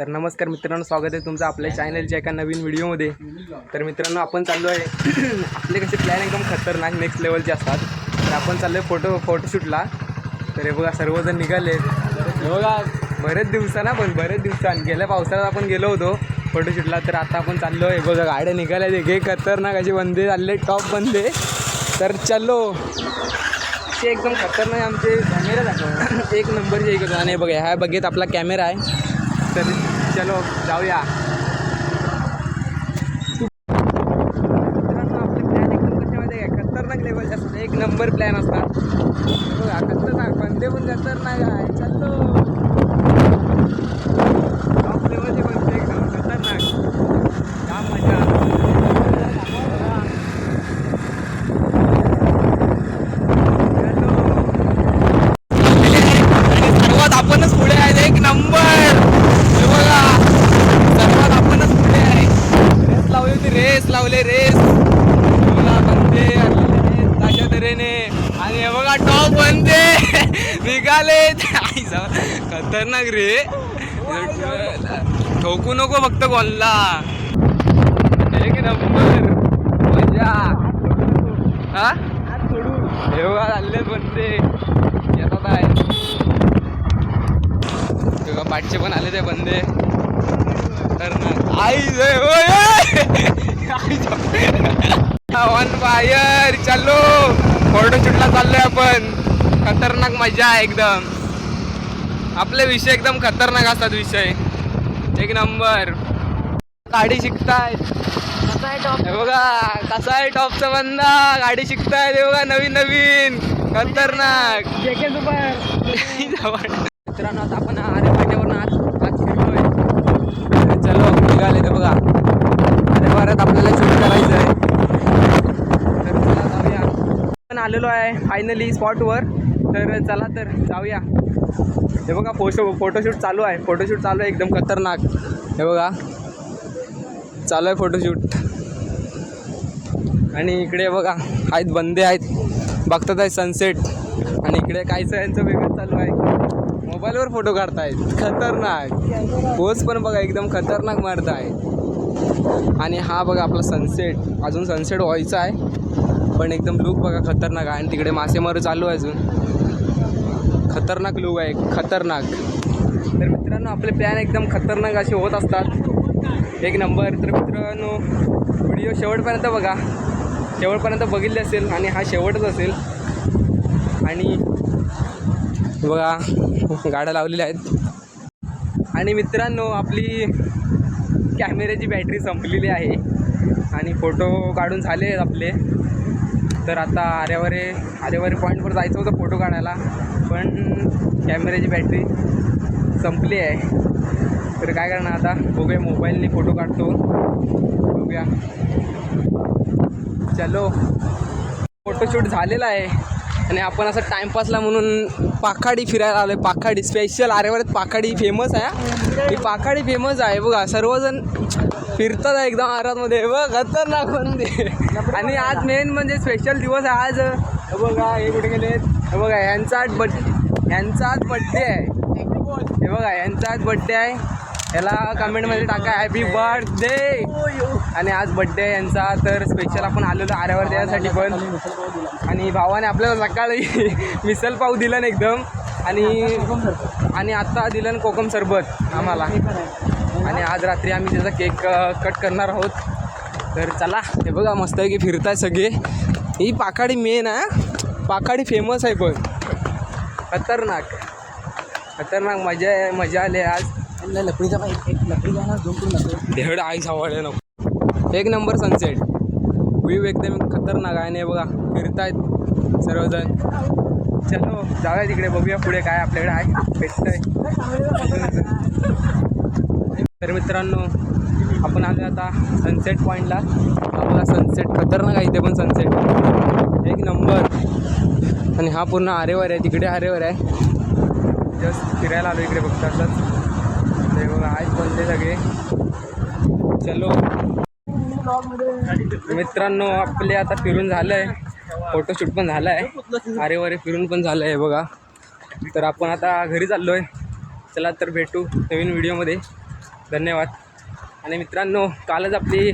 तर नमस्कार मित्रांनो, स्वागत आहे तुमचं आपल्या चॅनलच्या एका नवीन व्हिडिओमध्ये। तर मित्रांनो, आपण चाललो आहे आपले कसे प्लॅन एकदम खतरनाक नेक्स्ट लेवलचे असतात। तर आपण चाललो आहे फोटोशूटला। तर हे बघा सर्वजण निघाले, हे बघा बरेच दिवसांनी गेल्या पावसाळ्यात आपण गेलो होतो फोटोशूटला। तर आता आपण चाललो आहे, बघा गाड्या निघाल्या हे खतरनाक असे बंदे चालले, टॉप बंदे। तर चलो ते एकदम खतरनाक आमचे कॅमेरा दाखव एक नंबरचे एक होतो। आणि बघा ह्या बघेत आपला कॅमेरा आहे। तर चलो जाऊया। मित्रांनो, आपले प्लॅन एकदम कशामध्ये आहे, खतरनाक लेवलचे असतात, एक नंबर प्लॅन असतात। बघा खतरनाक बंदे पण खतरनाक आहे। चलो टॉप लेवलचे बंदे एकदम खतरनाक, क्या मजा। आपणच पुढे आहे, एक नंबर। बघा सर्वात आपणच पुढे आहे। रेस लावली होती, रेस बघा बंदे ताशा तऱ्हेने। आणि हे बघा टॉप बंदे निघाले खतरनाक रे, ठोकू नको फक्त बॉलला, एक नंबर मजा। हा हे बघा चालले बंदे येतात आहे, पाठचे पण आले ते बंदे। तर आई ऑन फायर। चलो फोटोशूटला चाललोय आपण, खतरनाक मजा आहे एकदम। आपले विषय एकदम खतरनाक असतात, विषय एक नंबर। गाडी शिकतायत, कसा आहे टॉप, हे बघा कसा आहे टॉपचा बंदा, गाडी शिकतायत हे बघा नवीन खतरनाक। मित्रांनो, आता आपण आरे फाट्यावरून आज फिरतोय। चलो निघाले ते बघा, अरे भारत आपल्याला शूट करायचं आहे। तर चला जाऊया, आपण आलेलो आहे फायनली स्पॉटवर। तर चला तर जाऊया। हे बघा फोटोशूट चालू आहे एकदम खतरनाक। हे बघा चालू आहे फोटोशूट। आणि इकडे बघा आहेत बंदे आहेत, बघतात आहे सनसेट। आणि इकडे काहीच यांचं वेगळं चालू आहे, मोबाईलवर फोटो काढतायत खतरनाक, पोज पण बघा एकदम खतरनाक मारताय। आणि हा बघा आपला सनसेट, अजून सनसेट व्हायचा आहे पण एकदम लुक बघा खतरनाक आहे। आणि तिकडे मासेमारी चालू आहे, अजून खतरनाक लुक आहे, खतरनाक। तर मित्रांनो, आपले प्लॅन एकदम खतरनाक असे होत असतात, एक नंबर। तर मित्रांनो, व्हिडिओ शेवटपर्यंत बघा, शेवटपर्यंत बघितले असेल आणि हा शेवटच असेल। आणि बघा गाड्या लावलेल्या आहेत। आणि मित्रांनो, आपली कॅमेऱ्याची बॅटरी संपलेली आहे आणि फोटो काढून झाले आहेत आपले। तर आता आरेवारे पॉईंटवर जायचं होतं फोटो काढायला, पण कॅमेऱ्याची बॅटरी संपली आहे। तर काय करणार आता, बघूया मोबाईलने फोटो काढतो, बघूया। चलो फोटोशूट झालेला आहे आणि आपण असं टाईमपासला म्हणून पाखाडी फिरायला आलो आहे। पाखाडी स्पेशल आरेवाऱ्यात पाखाडी फेमस आहे, ही पाखाडी फेमस आहे। बघा सर्वजण फिरतात आहे एकदम आराममध्ये, बघ खतरनाक बंदे। आणि आज मेन म्हणजे स्पेशल दिवस आहे आज। बघा हे कुठे गेले, हे बघा यांचा आज बड्डे आहे, हे बघा यांचा आज बड्डे आहे। याला कमेंटमध्ये टाका हॅपी बर्थडे। आणि आज बड्डे आहे यांचा, तर स्पेशल आपण आलेलो आरेवर द्यायसाठी पण। आणि भावाने आपल्याला सकाळी मिसल पाव दिलं एकदम, आणि आत्ता दिलं कोकम सरबत आम्हाला। आणि आज रात्री आम्ही त्याचा केक कट करणार आहोत। तर चला, हे बघा मस्त आहे की फिरताय सगळे। ही पाखाडी मेन आहे, पाखाडी फेमस आहे पण खतरनाक मजा आली आज। डेढ आई सावळे नको, एक नंबर सनसेट व्ह्यू एकदम खतरनाक आहे। आणि बघा फिरतायत सर्वजण। चलो जाऊया तिकडे, बघूया पुढे काय आपल्याकडे आहे, भेटतंय। तर मित्रांनो, आपण आलो आता सनसेट पॉईंटला। बघा सनसेट खतरनाक आहे, इथे पण सनसेट एक नंबर। आणि हा पूर्ण आरेवर आहे, तिकडे आरेवर आहे। जस्ट फिरायला आलो इकडे बघता असंच, ते बघा आहेत बंदे सगळे। चलो मित्रांनो, आपले आता फिरून झालं आहे, फोटोशूट पण झालं आहे, आरेवारे फिरून पण झालं आहे बघा। तर आपण आता घरी चाललो आहे। चला तर भेटू नवीन व्हिडिओमध्ये। धन्यवाद. आणि मित्रांनो, कालच आपली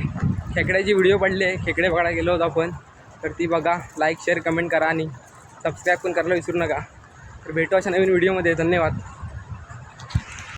खेकड्याची व्हिडिओ पडली आहे, खेकडे बघायला गेलो होतो आपण, तर ती बघा, लाईक शेअर कमेंट करा आणि सबस्क्राईब पण करायला विसरू नका. तर भेटू अशा नवीन व्हिडिओमध्ये. धन्यवाद.